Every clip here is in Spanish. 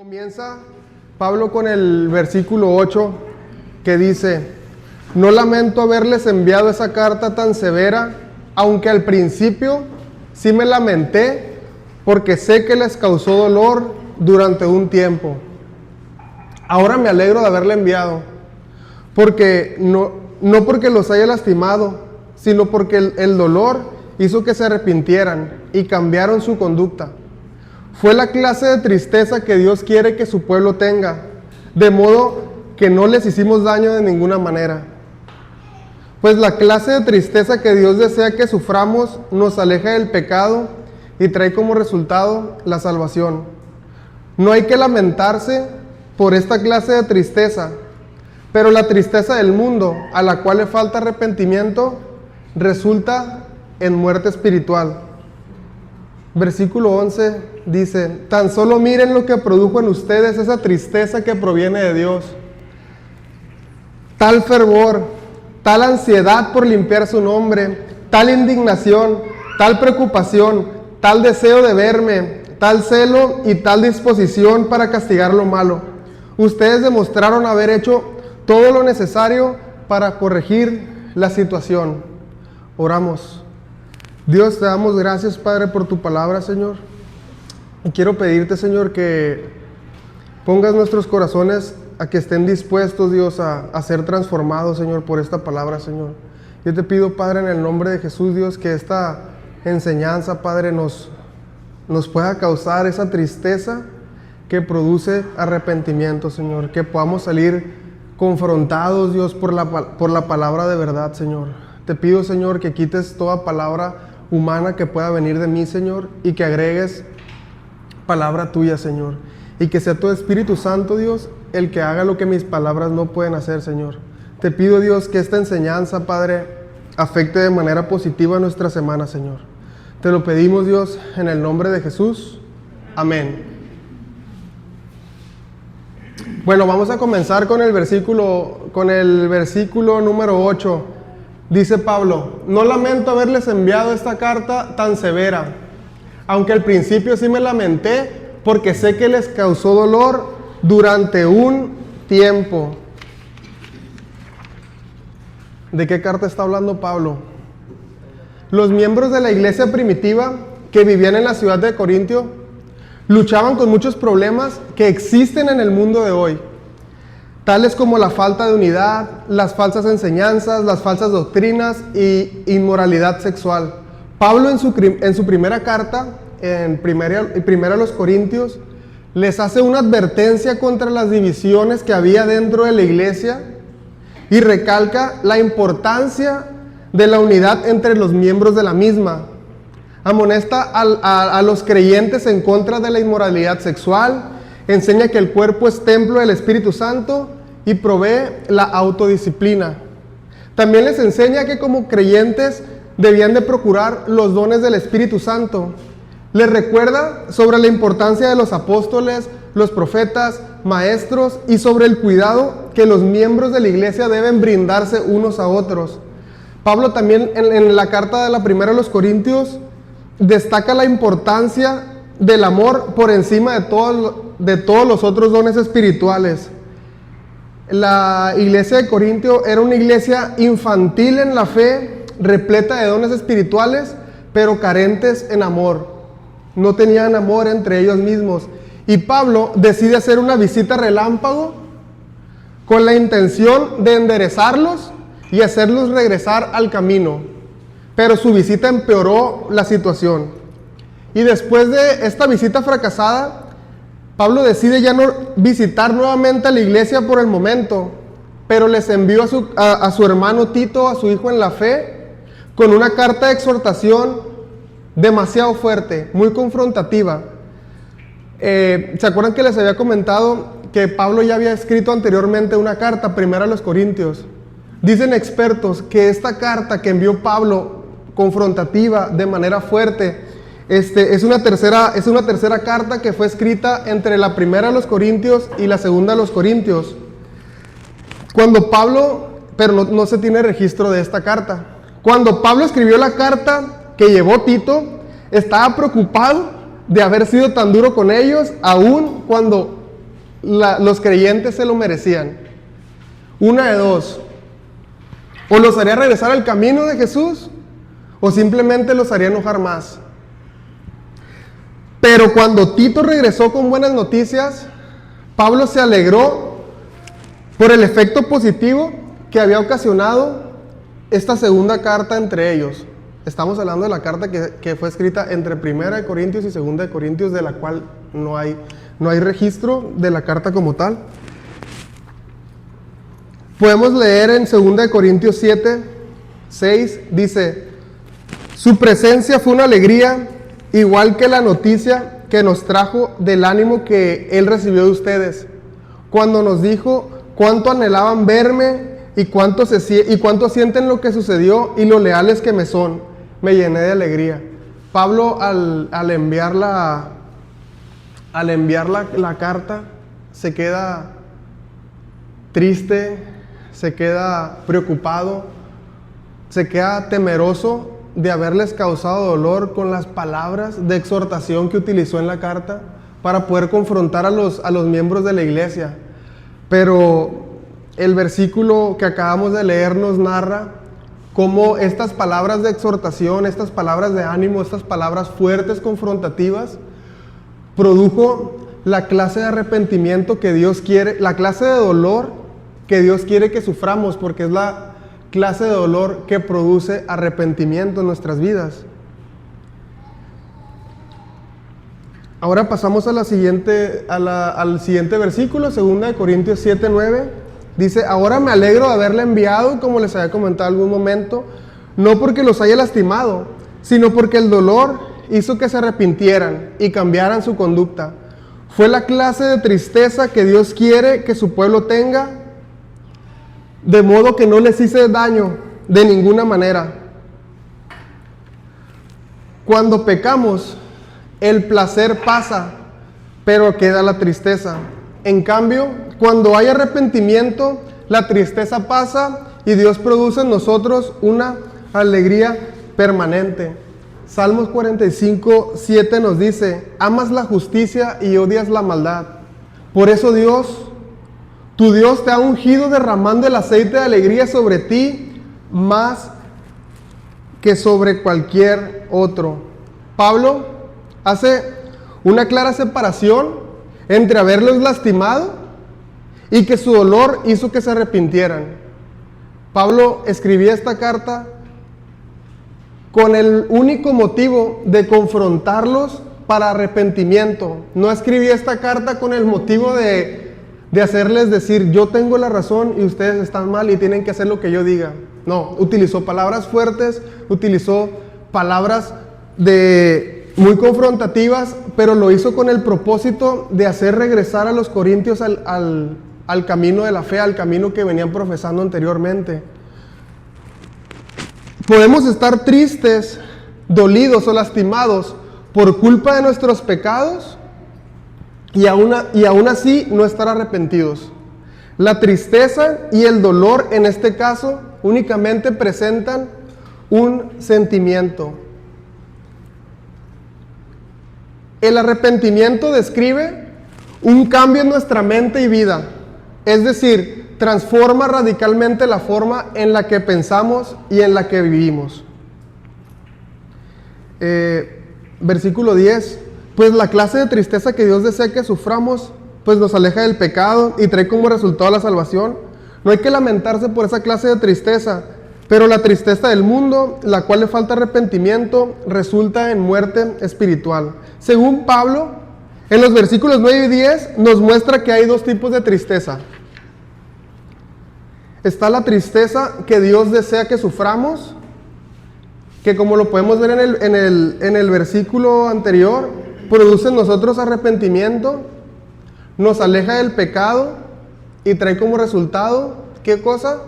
Comienza Pablo con el versículo 8 que dice: no lamento haberles enviado esa carta tan severa, aunque al principio sí me lamenté, porque sé que les causó dolor durante un tiempo. Ahora me alegro de haberle enviado, porque no porque los haya lastimado, sino porque el dolor hizo que se arrepintieran y cambiaron su conducta. Fue la clase de tristeza que Dios quiere que su pueblo tenga, de modo que no les hicimos daño de ninguna manera. Pues la clase de tristeza que Dios desea que suframos nos aleja del pecado y trae como resultado la salvación. No hay que lamentarse por esta clase de tristeza, pero la tristeza del mundo, a la cual le falta arrepentimiento, resulta en muerte espiritual. Versículo 11 dice: tan solo miren lo que produjo en ustedes esa tristeza que proviene de Dios. Tal fervor, tal ansiedad por limpiar su nombre, tal indignación, tal preocupación, tal deseo de verme, tal celo y tal disposición para castigar lo malo. Ustedes demostraron haber hecho todo lo necesario para corregir la situación. Oramos. Dios, te damos gracias, Padre, por tu palabra, Señor. Y quiero pedirte, Señor, que pongas nuestros corazones a que estén dispuestos, Dios, a ser transformados, Señor, por esta palabra, Señor. Yo te pido, Padre, en el nombre de Jesús, Dios, que esta enseñanza, Padre, nos pueda causar esa tristeza que produce arrepentimiento, Señor. Que podamos salir confrontados, Dios, por la palabra de verdad, Señor. Te pido, Señor, que quites toda palabra humana que pueda venir de mí, Señor, y que agregues palabra tuya, Señor. Y que sea tu Espíritu Santo, Dios, el que haga lo que mis palabras no pueden hacer, Señor. Te pido, Dios, que esta enseñanza, Padre, afecte de manera positiva nuestra semana, Señor. Te lo pedimos, Dios, en el nombre de Jesús. Amén. Bueno, vamos a comenzar con el versículo número 8. Dice Pablo: no lamento haberles enviado esta carta tan severa, aunque al principio sí me lamenté, porque sé que les causó dolor durante un tiempo. ¿De qué carta está hablando Pablo? Los miembros de la iglesia primitiva que vivían en la ciudad de Corintio luchaban con muchos problemas que existen en el mundo de hoy, tales como la falta de unidad, las falsas enseñanzas, las falsas doctrinas y inmoralidad sexual. Pablo en su primera carta, en primera a los Corintios, les hace una advertencia contra las divisiones que había dentro de la iglesia y recalca la importancia de la unidad entre los miembros de la misma. Amonesta a los creyentes en contra de la inmoralidad sexual, enseña que el cuerpo es templo del Espíritu Santo y provee la autodisciplina. También les enseña que como creyentes debían de procurar los dones del Espíritu Santo. Les recuerda sobre la importancia de los apóstoles, los profetas, maestros y sobre el cuidado que los miembros de la iglesia deben brindarse unos a otros. Pablo también en la carta de la primera a los Corintios destaca la importancia del amor por encima de todos los otros dones espirituales. La iglesia de Corintio era una iglesia infantil en la fe, repleta de dones espirituales, pero carentes en amor. No tenían amor entre ellos mismos. Y Pablo decide hacer una visita relámpago con la intención de enderezarlos y hacerlos regresar al camino. Pero su visita empeoró la situación. Y después de esta visita fracasada, Pablo decide ya no visitar nuevamente a la iglesia por el momento, pero les envió a su hermano Tito, a su hijo en la fe, con una carta de exhortación demasiado fuerte, muy confrontativa. ¿Se acuerdan que les había comentado que Pablo ya había escrito anteriormente una carta, primera a los Corintios? Dicen expertos que esta carta que envió Pablo, confrontativa, de manera fuerte, es una tercera carta que fue escrita entre la primera a los Corintios y la segunda a los Corintios. Cuando Pablo, pero no se tiene registro de esta carta. Cuando Pablo escribió la carta que llevó Tito, estaba preocupado de haber sido tan duro con ellos, aun cuando los creyentes se lo merecían. Una de dos: o los haría regresar al camino de Jesús, o simplemente los haría enojar más. Pero cuando Tito regresó con buenas noticias, Pablo se alegró por el efecto positivo que había ocasionado esta segunda carta entre ellos. Estamos hablando de la carta que fue escrita entre 1 de Corintios y 2 de Corintios, de la cual no hay registro de la carta como tal. Podemos leer en 2 de Corintios 7, 6, dice: su presencia fue una alegría, igual que la noticia que nos trajo del ánimo que él recibió de ustedes, cuando nos dijo cuánto anhelaban verme y cuánto sienten lo que sucedió y lo leales que me son. Me llené de alegría. Pablo, al enviar la carta, se queda triste, se queda preocupado, se queda temeroso de haberles causado dolor con las palabras de exhortación que utilizó en la carta para poder confrontar a los miembros de la iglesia. Pero el versículo que acabamos de leer nos narra cómo estas palabras de exhortación, estas palabras de ánimo, estas palabras fuertes, confrontativas, produjo la clase de arrepentimiento que Dios quiere, la clase de dolor que Dios quiere que suframos, porque es la clase de dolor que produce arrepentimiento en nuestras vidas. Ahora pasamos al siguiente versículo, 2 de Corintios 7, 9. Dice: ahora me alegro de haberle enviado, como les había comentado en algún momento, no porque los haya lastimado, sino porque el dolor hizo que se arrepintieran y cambiaran su conducta. Fue la clase de tristeza que Dios quiere que su pueblo tenga, de modo que no les hice daño de ninguna manera. Cuando pecamos, el placer pasa, pero queda la tristeza. En cambio, cuando hay arrepentimiento, la tristeza pasa y Dios produce en nosotros una alegría permanente. Salmos 45, 7 nos dice: amas la justicia y odias la maldad. Por eso Dios, tu Dios, te ha ungido derramando el aceite de alegría sobre ti más que sobre cualquier otro. Pablo hace una clara separación entre haberlos lastimado y que su dolor hizo que se arrepintieran. Pablo escribía esta carta con el único motivo de confrontarlos para arrepentimiento. No escribía esta carta con el motivo de hacerles decir: yo tengo la razón y ustedes están mal y tienen que hacer lo que yo diga. No, utilizó palabras fuertes, utilizó palabras muy confrontativas, pero lo hizo con el propósito de hacer regresar a los corintios al camino de la fe, al camino que venían profesando anteriormente. Podemos estar tristes, dolidos o lastimados por culpa de nuestros pecados y aún así no estar arrepentidos. La tristeza y el dolor en este caso únicamente presentan un sentimiento. El arrepentimiento describe un cambio en nuestra mente y vida, es decir, transforma radicalmente la forma en la que pensamos y en la que vivimos. Versículo 10: pues la clase de tristeza que Dios desea que suframos, pues nos aleja del pecado y trae como resultado la salvación. No hay que lamentarse por esa clase de tristeza, pero la tristeza del mundo, la cual le falta arrepentimiento, resulta en muerte espiritual. Según Pablo, en los versículos 9 y 10 nos muestra que hay dos tipos de tristeza. Está la tristeza que Dios desea que suframos, que como lo podemos ver en el versículo anterior, produce en nosotros arrepentimiento, nos aleja del pecado y trae como resultado, ¿qué cosa?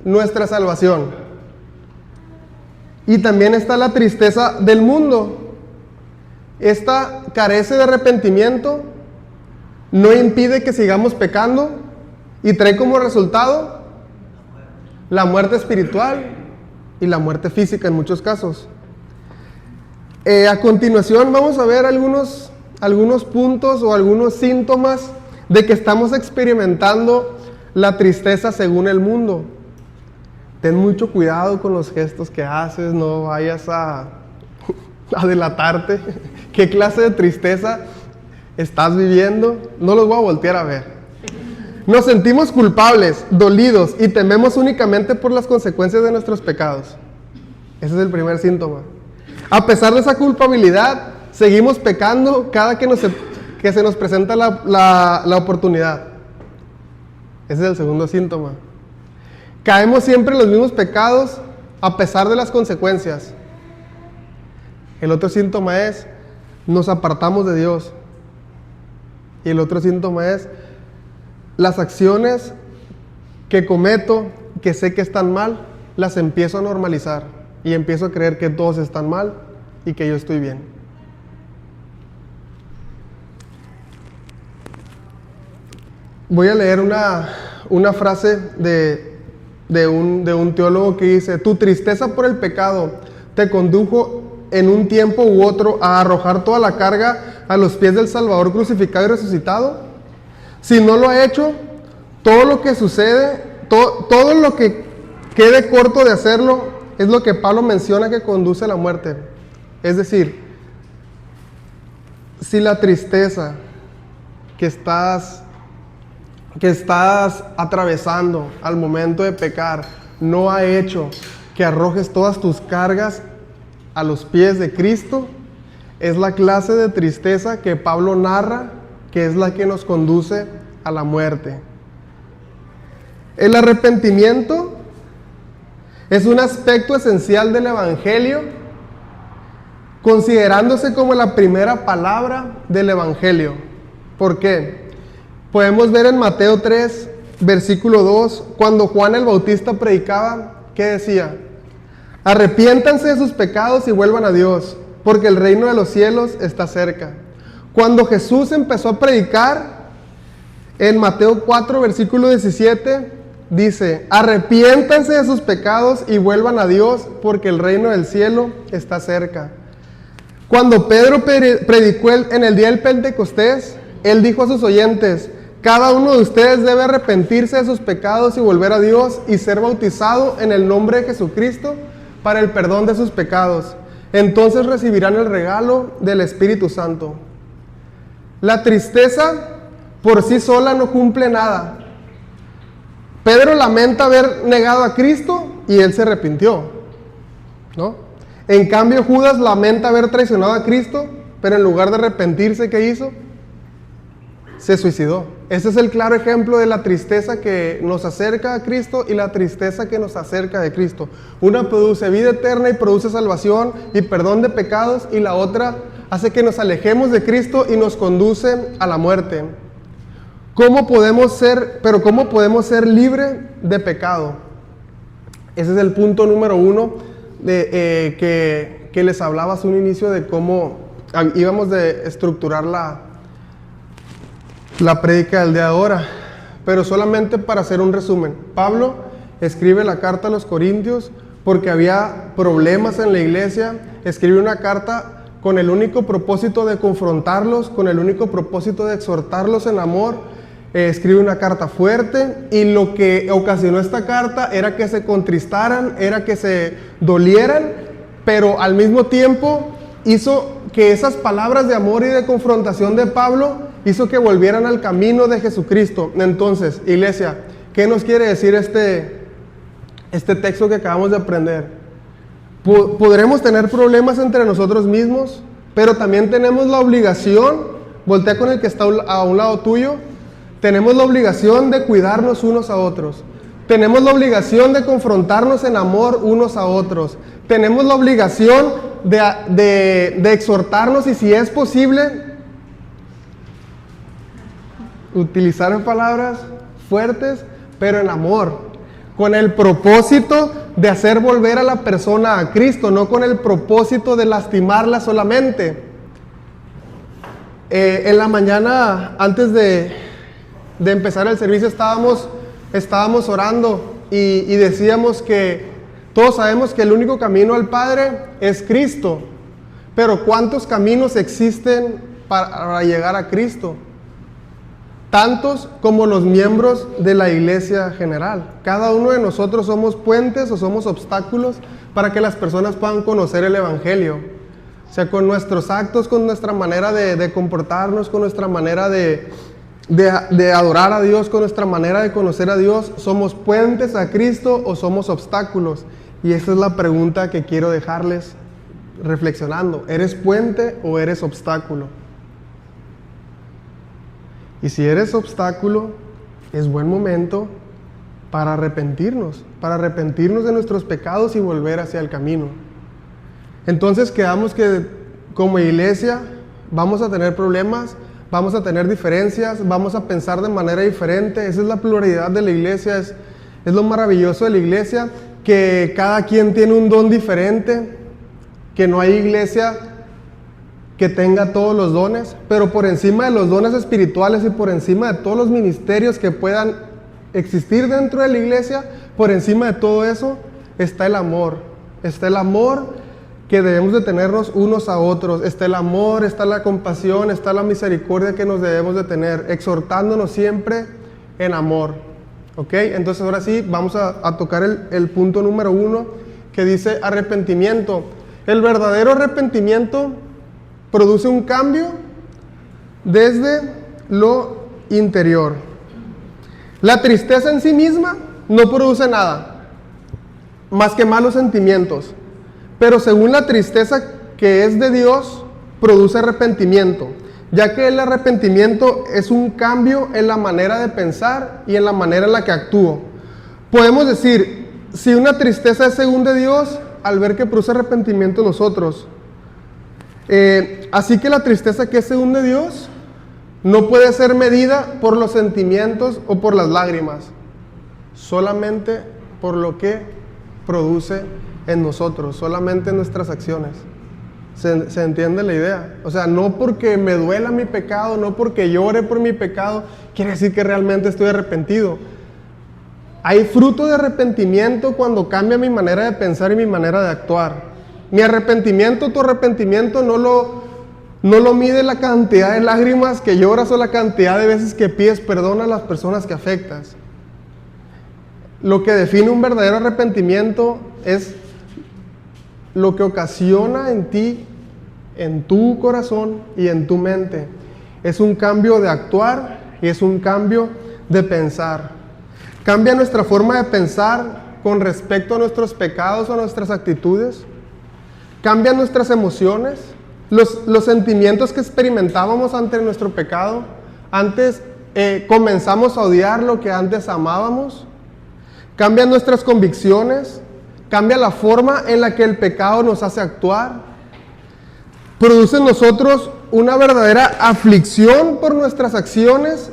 Nuestra salvación. Y también está la tristeza del mundo. Esta carece de arrepentimiento, no impide que sigamos pecando y trae como resultado la muerte espiritual y la muerte física en muchos casos. A continuación vamos a ver algunos algunos puntos o algunos síntomas de que estamos experimentando la tristeza según el mundo. Ten mucho cuidado con los gestos que haces, no vayas a delatarte. ¿Qué clase de tristeza estás viviendo? No los voy a voltear a ver. Nos sentimos culpables, dolidos y tememos únicamente por las consecuencias de nuestros pecados. Ese es el primer síntoma. A pesar de esa culpabilidad, seguimos pecando cada que se nos presenta la oportunidad. Ese es el segundo síntoma. Caemos siempre en los mismos pecados a pesar de las consecuencias. El otro síntoma es, nos apartamos de Dios. Y el otro síntoma es, las acciones que cometo, que sé que están mal, las empiezo a normalizar. Y empiezo a creer que todos están mal y que yo estoy bien. Voy a leer una frase de un teólogo que dice: tu tristeza por el pecado te condujo en un tiempo u otro a arrojar toda la carga a los pies del Salvador crucificado y resucitado. Si no lo ha hecho, todo lo que sucede, todo lo que quede corto de hacerlo, es lo que Pablo menciona que conduce a la muerte. Es decir, si la tristeza que estás atravesando al momento de pecar no ha hecho que arrojes todas tus cargas a los pies de Cristo, es la clase de tristeza que Pablo narra, que es la que nos conduce a la muerte. El arrepentimiento es un aspecto esencial del Evangelio, considerándose como la primera palabra del Evangelio. ¿Por qué? Podemos ver en Mateo 3, versículo 2, cuando Juan el Bautista predicaba, ¿qué decía? Arrepiéntanse de sus pecados y vuelvan a Dios, porque el reino de los cielos está cerca. Cuando Jesús empezó a predicar, en Mateo 4, versículo 17, dice: arrepiéntanse de sus pecados y vuelvan a Dios, porque el reino del cielo está cerca. Cuando Pedro predicó en el día del Pentecostés, él dijo a sus oyentes: cada uno de ustedes debe arrepentirse de sus pecados y volver a Dios y ser bautizado en el nombre de Jesucristo para el perdón de sus pecados. Entonces recibirán el regalo del Espíritu Santo. La tristeza por sí sola no cumple nada. Pedro lamenta haber negado a Cristo y él se arrepintió, ¿no? En cambio, Judas lamenta haber traicionado a Cristo, pero en lugar de arrepentirse, ¿qué hizo? Se suicidó. Ese es el claro ejemplo de la tristeza que nos acerca a Cristo y la tristeza que nos acerca de Cristo. Una produce vida eterna y produce salvación y perdón de pecados, y la otra hace que nos alejemos de Cristo y nos conduce a la muerte. ¿Cómo podemos ser libres de pecado? Ese es el punto número 1 que les hablaba hace un inicio de cómo íbamos de estructurar la prédica del día de ahora. Pero solamente para hacer un resumen, Pablo escribe la carta a los Corintios porque había problemas en la iglesia. Escribe una carta con el único propósito de confrontarlos, con el único propósito de exhortarlos en amor. Escribe una carta fuerte, y lo que ocasionó esta carta era que se contristaran, era que se dolieran, pero al mismo tiempo hizo que esas palabras de amor y de confrontación de Pablo hizo que volvieran al camino de Jesucristo. Entonces, iglesia, ¿qué nos quiere decir este texto que acabamos de aprender? Podremos tener problemas entre nosotros mismos, pero también tenemos la obligación, voltea con el que está a un lado tuyo, tenemos la obligación de cuidarnos unos a otros. Tenemos la obligación de confrontarnos en amor unos a otros. Tenemos la obligación de exhortarnos, y si es posible, utilizar palabras fuertes, pero en amor, con el propósito de hacer volver a la persona a Cristo, no con el propósito de lastimarla solamente. En la mañana, antes de empezar el servicio, estábamos orando y decíamos que todos sabemos que el único camino al Padre es Cristo, pero ¿cuántos caminos existen para llegar a Cristo, tantos como los miembros de la iglesia general. Cada uno de nosotros somos puentes o somos obstáculos para que las personas puedan conocer el Evangelio. O sea, con nuestros actos, con nuestra manera de comportarnos, con nuestra manera de adorar a Dios, con nuestra manera de conocer a Dios, ¿somos puentes a Cristo o somos obstáculos? Y esa es la pregunta que quiero dejarles reflexionando. ¿Eres puente o eres obstáculo? Y si eres obstáculo, es buen momento para arrepentirnos de nuestros pecados y volver hacia el camino. Entonces quedamos que como iglesia vamos a tener problemas, vamos a tener diferencias, vamos a pensar de manera diferente. Esa es la pluralidad de la iglesia, es lo maravilloso de la iglesia, que cada quien tiene un don diferente, que no hay iglesia que tenga todos los dones, pero por encima de los dones espirituales y por encima de todos los ministerios que puedan existir dentro de la iglesia, por encima de todo eso está el amor. Está el amor que debemos de tenernos unos a otros. Está el amor, está la compasión, está la misericordia que nos debemos de tener, exhortándonos siempre en amor. ¿Ok? Entonces ahora sí, vamos a tocar el punto número 1, que dice arrepentimiento. El verdadero arrepentimiento produce un cambio desde lo interior. La tristeza en sí misma no produce nada, más que malos sentimientos. Pero según la tristeza que es de Dios, produce arrepentimiento, ya que el arrepentimiento es un cambio en la manera de pensar y en la manera en la que actúo. Podemos decir, si una tristeza es según de Dios, al ver que produce arrepentimiento en nosotros. Así que la tristeza que es según de Dios no puede ser medida por los sentimientos o por las lágrimas, solamente por lo que produce en nosotros, solamente en nuestras acciones. ¿Se entiende la idea? O sea, no porque me duela mi pecado, no porque llore por mi pecado, quiere decir que realmente estoy arrepentido. Hay fruto de arrepentimiento cuando cambia mi manera de pensar y mi manera de actuar. Mi arrepentimiento, tu arrepentimiento no lo mide la cantidad de lágrimas que lloras o la cantidad de veces que pides perdón a las personas que afectas. Lo que define un verdadero arrepentimiento es lo que ocasiona en ti, en tu corazón y en tu mente. Es un cambio de actuar y es un cambio de pensar. Cambia nuestra forma de pensar con respecto a nuestros pecados o a nuestras actitudes. Cambian nuestras emociones, los sentimientos que experimentábamos ante nuestro pecado. Antes comenzamos a odiar lo que antes amábamos. Cambian nuestras convicciones, cambia la forma en la que el pecado nos hace actuar. Produce en nosotros una verdadera aflicción por nuestras acciones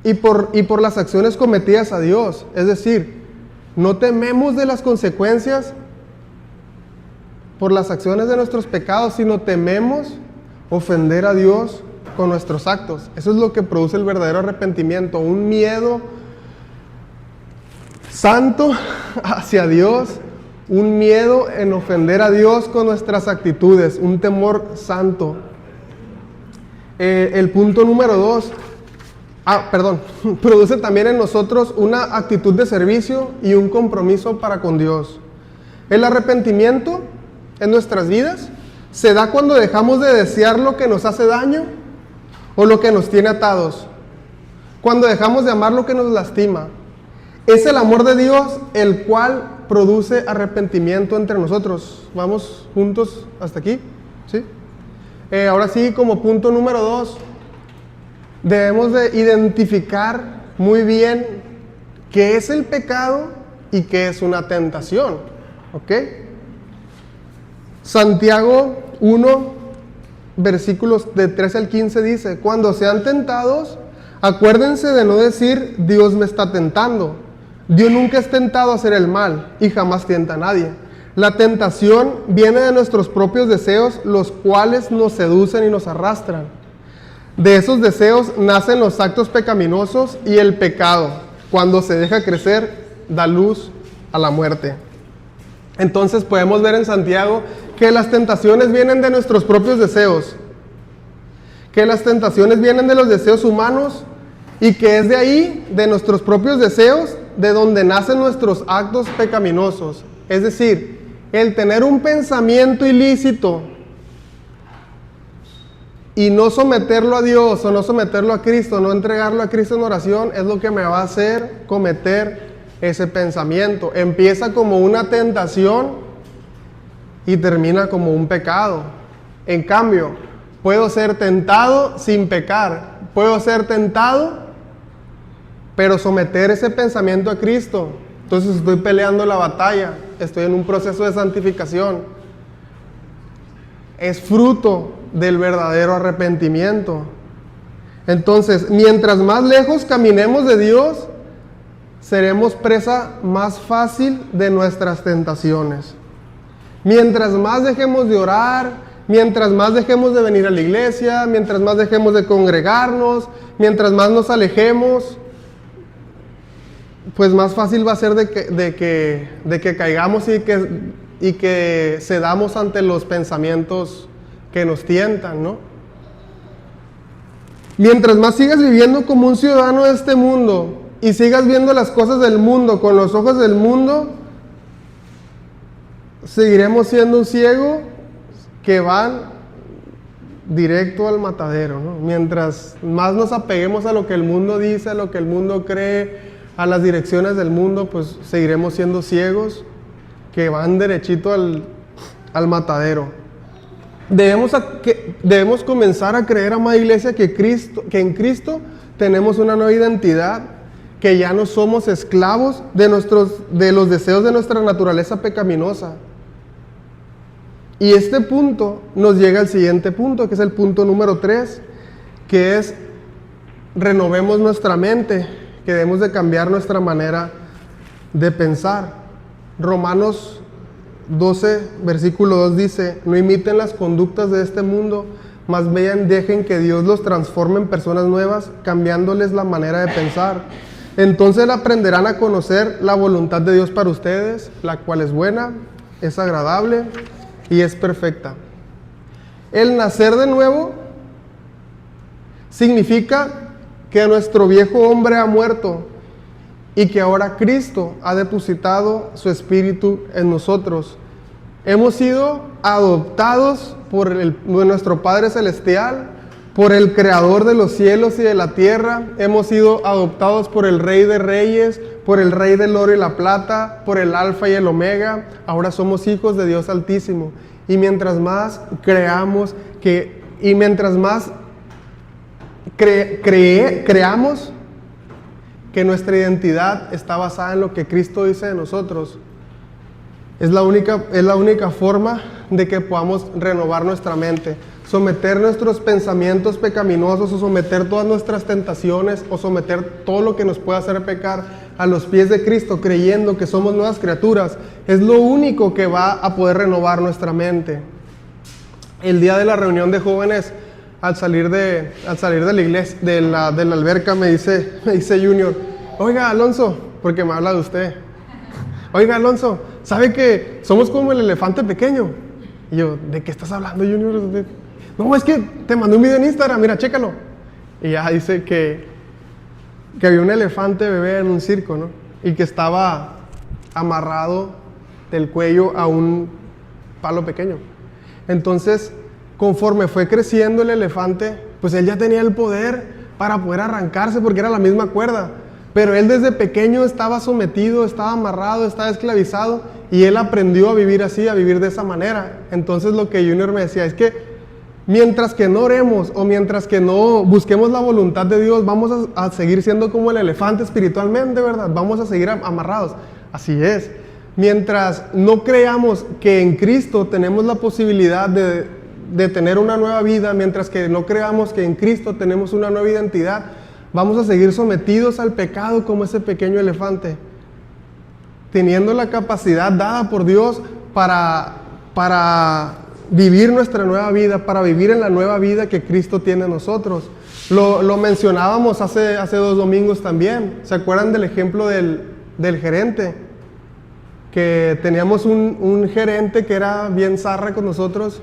y por las acciones cometidas a Dios. Es decir, no tememos de las consecuencias por las acciones de nuestros pecados, sino tememos ofender a Dios con nuestros actos. Eso es lo que produce el verdadero arrepentimiento, un miedo santo hacia Dios, un miedo en ofender a Dios con nuestras actitudes, un temor santo. El punto número 2, produce también en nosotros una actitud de servicio y un compromiso para con Dios. El arrepentimiento en nuestras vidas se da cuando dejamos de desear lo que nos hace daño o lo que nos tiene atados, cuando dejamos de amar lo que nos lastima. Es el amor de Dios el cual produce arrepentimiento entre nosotros. ¿Vamos juntos hasta aquí? ¿Sí? Ahora sí, como punto número 2, debemos de identificar muy bien qué es el pecado y qué es una tentación. ¿Ok? Santiago 1, versículos de 13 al 15 dice: cuando sean tentados, acuérdense de no decir Dios me está tentando. Dios nunca es tentado a hacer el mal y jamás tienta a nadie. La tentación viene de nuestros propios deseos, los cuales nos seducen y nos arrastran. De esos deseos nacen los actos pecaminosos y el pecado, cuando se deja crecer, da luz a la muerte. Entonces podemos ver en Santiago que las tentaciones vienen de nuestros propios deseos, que las tentaciones vienen de los deseos humanos y que es de ahí, de nuestros propios deseos, de donde nacen nuestros actos pecaminosos. Es decir, el tener un pensamiento ilícito y no someterlo a Dios o no someterlo a Cristo, no entregarlo a Cristo en oración, es lo que me va a hacer cometer ese pensamiento. Empieza como una tentación y termina como un pecado. En cambio, puedo ser tentado sin pecar. Puedo ser tentado, pero someter ese pensamiento a Cristo. Entonces estoy peleando la batalla, estoy en un proceso de santificación. Es fruto del verdadero arrepentimiento. Entonces, mientras más lejos caminemos de Dios, seremos presa más fácil de nuestras tentaciones. Mientras más dejemos de orar, mientras más dejemos de venir a la iglesia, mientras más dejemos de congregarnos, mientras más nos alejemos, pues más fácil va a ser de que caigamos y que cedamos ante los pensamientos que nos tientan, ¿no? Mientras más sigas viviendo como un ciudadano de este mundo y sigas viendo las cosas del mundo con los ojos del mundo, seguiremos siendo un ciego que van directo al matadero, ¿no? Mientras más nos apeguemos a lo que el mundo dice, a lo que el mundo cree, a las direcciones del mundo, pues seguiremos siendo ciegos que van derechito al matadero. Debemos comenzar a creer, amada iglesia, que en Cristo tenemos una nueva identidad, que ya no somos esclavos de los deseos de nuestra naturaleza pecaminosa. Y este punto nos llega al siguiente punto, que es el punto número 3, que es renovemos nuestra mente, que debemos de cambiar nuestra manera de pensar. Romanos 12, versículo 2 dice: no imiten las conductas de este mundo, más bien dejen que Dios los transforme en personas nuevas, cambiándoles la manera de pensar. Entonces aprenderán a conocer la voluntad de Dios para ustedes, la cual es buena, es agradable y es perfecta. El nacer de nuevo significa que nuestro viejo hombre ha muerto y que ahora Cristo ha depositado su espíritu en nosotros. Hemos sido adoptados por nuestro Padre Celestial, por el Creador de los cielos y de la tierra. Hemos sido adoptados por el Rey de Reyes, por el Rey del oro y la plata, por el Alfa y el Omega. Ahora somos hijos de Dios Altísimo. Y mientras más creamos creamos que nuestra identidad está basada en lo que Cristo dice de nosotros, es la única forma de que podamos renovar nuestra mente, someter nuestros pensamientos pecaminosos, o someter todas nuestras tentaciones, o someter todo lo que nos pueda hacer pecar a los pies de Cristo, creyendo que somos nuevas criaturas. Es lo único que va a poder renovar nuestra mente. El día de la reunión de jóvenes, al salir de la iglesia, de la alberca, me dice Junior: oiga, Alonso, porque me habla de usted. Oiga, Alonso, ¿sabe que somos como el elefante pequeño? Y yo: ¿de qué estás hablando, Junior? No, es que te mandé un video en Instagram, mira, chécalo. Y ya dice que había un elefante bebé en un circo, ¿no? Y que estaba amarrado del cuello a un palo pequeño. Entonces, conforme fue creciendo el elefante, pues él ya tenía el poder para poder arrancarse, porque era la misma cuerda. Pero él desde pequeño estaba sometido, estaba amarrado, estaba esclavizado, y él aprendió a vivir así, a vivir de esa manera. Entonces lo que Junior me decía es que mientras que no oremos o mientras que no busquemos la voluntad de Dios, vamos a seguir siendo como el elefante espiritualmente, ¿verdad? Vamos a seguir amarrados. Así es. Mientras no creamos que en Cristo tenemos la posibilidad de tener una nueva vida, mientras que no creamos que en Cristo tenemos una nueva identidad, vamos a seguir sometidos al pecado como ese pequeño elefante, teniendo la capacidad dada por Dios para vivir nuestra nueva vida, para vivir en la nueva vida que Cristo tiene en nosotros. Lo mencionábamos hace 2 domingos también. ¿Se acuerdan del ejemplo del gerente? Que teníamos un gerente que era bien zarra con nosotros,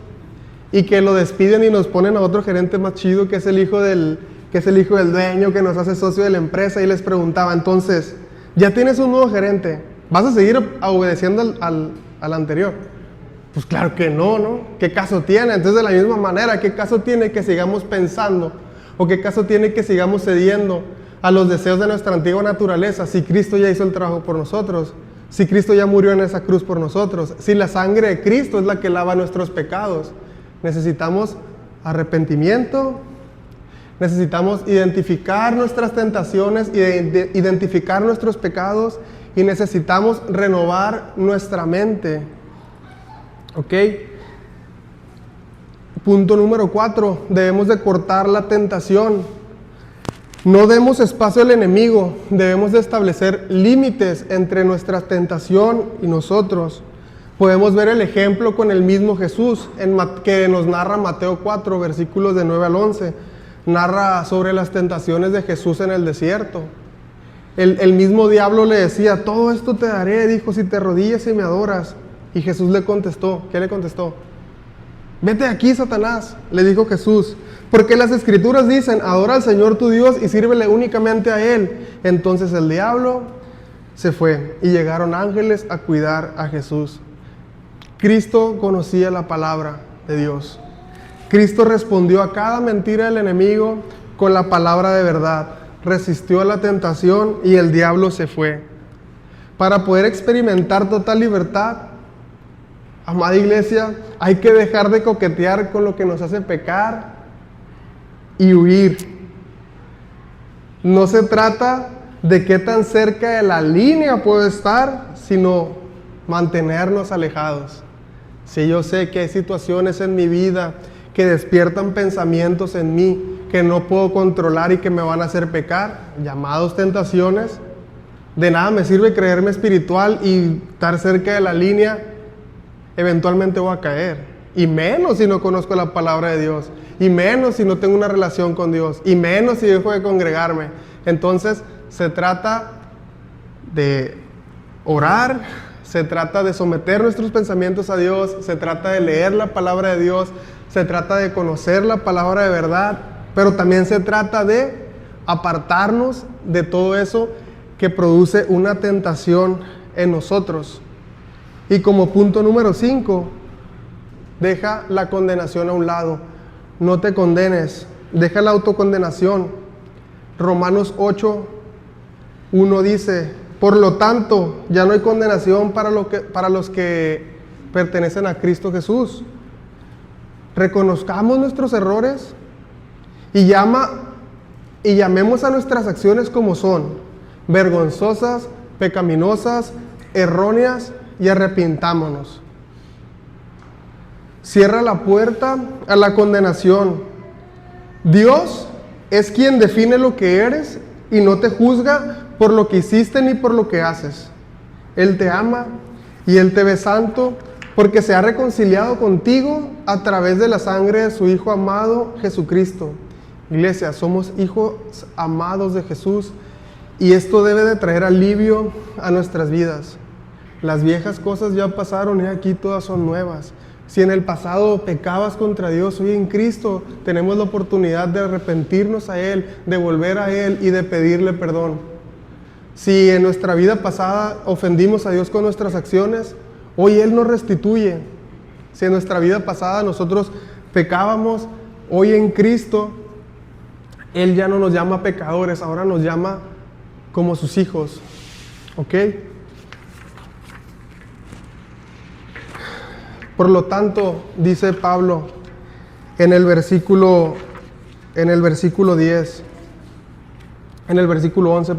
y que lo despiden y nos ponen a otro gerente más chido que es el hijo del dueño, que nos hace socio de la empresa, y les preguntaba, entonces, ya tienes un nuevo gerente, ¿vas a seguir obedeciendo al anterior? Pues claro que no, ¿no? ¿Qué caso tiene? Entonces, de la misma manera, ¿qué caso tiene que sigamos pensando? ¿O qué caso tiene que sigamos cediendo a los deseos de nuestra antigua naturaleza si Cristo ya hizo el trabajo por nosotros? Si Cristo ya murió en esa cruz por nosotros, si la sangre de Cristo es la que lava nuestros pecados. Necesitamos arrepentimiento, necesitamos identificar nuestras tentaciones, identificar nuestros pecados, y necesitamos renovar nuestra mente. ¿Ok? Punto número 4, debemos de cortar la tentación. No demos espacio al enemigo, debemos de establecer límites entre nuestra tentación y nosotros. Podemos ver el ejemplo con el mismo Jesús, que nos narra Mateo 4, versículos de 9 al 11. Narra sobre las tentaciones de Jesús en el desierto. El mismo diablo le decía, todo esto te daré, dijo, si te arrodillas y me adoras. Y Jesús le contestó, ¿qué le contestó? Vete de aquí, Satanás, le dijo Jesús, porque las escrituras dicen, adora al Señor tu Dios y sírvele únicamente a Él. Entonces el diablo se fue y llegaron ángeles a cuidar a Jesús. Cristo conocía la palabra de Dios. Cristo respondió a cada mentira del enemigo con la palabra de verdad. Resistió a la tentación y el diablo se fue. Para poder experimentar total libertad, amada iglesia, hay que dejar de coquetear con lo que nos hace pecar y huir. No se trata de qué tan cerca de la línea puedo estar, sino mantenernos alejados. Si yo sé que hay situaciones en mi vida que despiertan pensamientos en mí que no puedo controlar y que me van a hacer pecar, llamados tentaciones, de nada me sirve creerme espiritual y estar cerca de la línea. Eventualmente voy a caer, y menos si no conozco la palabra de Dios, y menos si no tengo una relación con Dios, y menos si dejo de congregarme. Entonces se trata de orar, se trata de someter nuestros pensamientos a Dios, se trata de leer la palabra de Dios, se trata de conocer la palabra de verdad, pero también se trata de apartarnos de todo eso que produce una tentación en nosotros. Y como punto número 5, deja la condenación a un lado. No te condenes, deja la autocondenación. Romanos 8, 1 dice, por lo tanto, ya no hay condenación para los que pertenecen a Cristo Jesús. Reconozcamos nuestros errores y llamemos a nuestras acciones como son, vergonzosas, pecaminosas, erróneas, y arrepintámonos. Cierra la puerta a la condenación. Dios es quien define lo que eres y no te juzga por lo que hiciste ni por lo que haces. Él te ama y Él te ve santo porque se ha reconciliado contigo a través de la sangre de su Hijo amado Jesucristo. Iglesia, somos hijos amados de Jesús y esto debe de traer alivio a nuestras vidas. Las viejas cosas ya pasaron y aquí todas son nuevas. Si en el pasado pecabas contra Dios, hoy en Cristo tenemos la oportunidad de arrepentirnos a Él, de volver a Él y de pedirle perdón. Si en nuestra vida pasada ofendimos a Dios con nuestras acciones, hoy Él nos restituye. Si en nuestra vida pasada nosotros pecábamos, hoy en Cristo Él ya no nos llama pecadores, ahora nos llama como sus hijos. ¿Ok? Por lo tanto, dice Pablo en el versículo 11,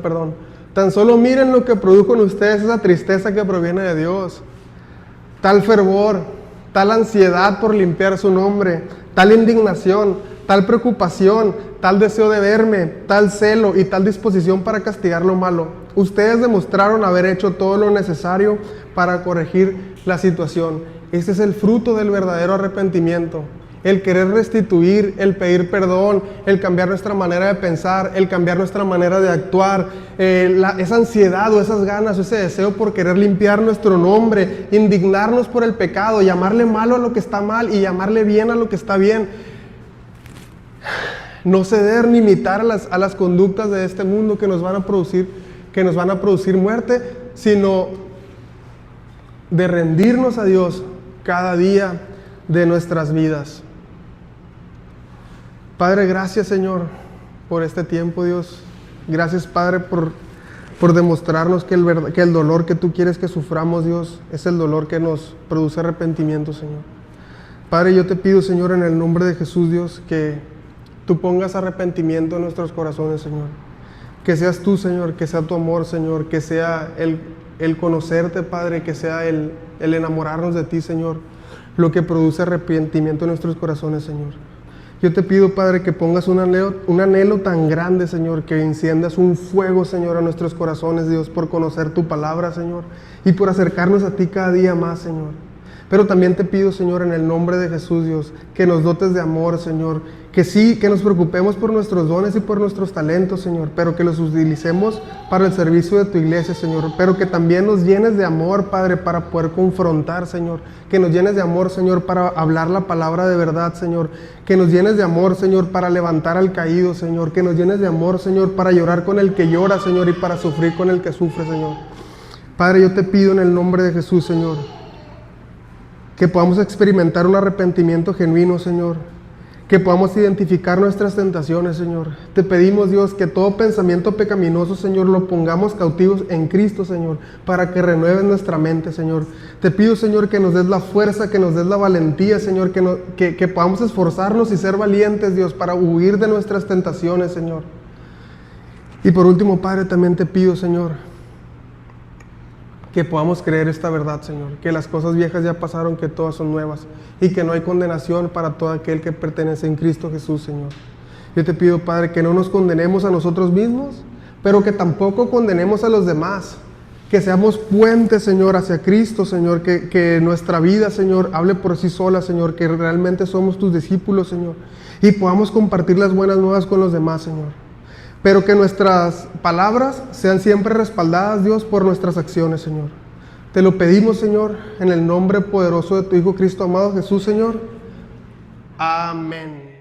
tan solo miren lo que produjo en ustedes esa tristeza que proviene de Dios, tal fervor, tal ansiedad por limpiar su nombre, tal indignación, tal preocupación, tal deseo de verme, tal celo y tal disposición para castigar lo malo. Ustedes demostraron haber hecho todo lo necesario para corregir la situación. Este es el fruto del verdadero arrepentimiento. el querer restituir, el pedir perdón, el cambiar nuestra manera de pensar, el cambiar nuestra manera de actuar, esa ansiedad o esas ganas, ese deseo por querer limpiar nuestro nombre, indignarnos por el pecado, llamarle malo a lo que está mal y llamarle bien a lo que está bien. No ceder ni imitar a las conductas de este mundo que nos van a producir muerte, sino de rendirnos a Dios cada día de nuestras vidas. Padre, gracias, Señor, por este tiempo, Dios. Gracias, Padre, por demostrarnos que el dolor que tú quieres que suframos, Dios, es el dolor que nos produce arrepentimiento, Señor. Padre, yo te pido, Señor, en el nombre de Jesús, Dios, que tú pongas arrepentimiento en nuestros corazones, Señor. Que seas tú, Señor, que sea tu amor, Señor, que sea el conocerte, Padre, que sea el enamorarnos de ti, Señor, lo que produce arrepentimiento en nuestros corazones, Señor. Yo te pido, Padre, que pongas un anhelo tan grande, Señor, que enciendas un fuego, Señor, a nuestros corazones, Dios, por conocer tu palabra, Señor, y por acercarnos a ti cada día más, Señor. Pero también te pido, Señor, en el nombre de Jesús, Dios, que nos dotes de amor, Señor, que nos preocupemos por nuestros dones y por nuestros talentos, Señor, pero que los utilicemos para el servicio de tu iglesia, Señor, pero que también nos llenes de amor, Padre, para poder confrontar, Señor, que nos llenes de amor, Señor, para hablar la palabra de verdad, Señor, que nos llenes de amor, Señor, para levantar al caído, Señor, que nos llenes de amor, Señor, para llorar con el que llora, Señor, y para sufrir con el que sufre, Señor. Padre, yo te pido en el nombre de Jesús, Señor, que podamos experimentar un arrepentimiento genuino, Señor, que podamos identificar nuestras tentaciones, Señor. Te pedimos, Dios, que todo pensamiento pecaminoso, Señor, lo pongamos cautivos en Cristo, Señor, para que renueves nuestra mente, Señor. Te pido, Señor, que nos des la fuerza, que nos des la valentía, Señor, que podamos esforzarnos y ser valientes, Dios, para huir de nuestras tentaciones, Señor. Y por último, Padre, también te pido, Señor, que podamos creer esta verdad, Señor, que las cosas viejas ya pasaron, que todas son nuevas y que no hay condenación para todo aquel que pertenece en Cristo Jesús, Señor. Yo te pido, Padre, que no nos condenemos a nosotros mismos, pero que tampoco condenemos a los demás, que seamos puentes, Señor, hacia Cristo, Señor, que nuestra vida, Señor, hable por sí sola, Señor, que realmente somos tus discípulos, Señor, y podamos compartir las buenas nuevas con los demás, Señor. Pero que nuestras palabras sean siempre respaldadas, Dios, por nuestras acciones, Señor. Te lo pedimos, Señor, en el nombre poderoso de tu Hijo Cristo amado Jesús, Señor. Amén.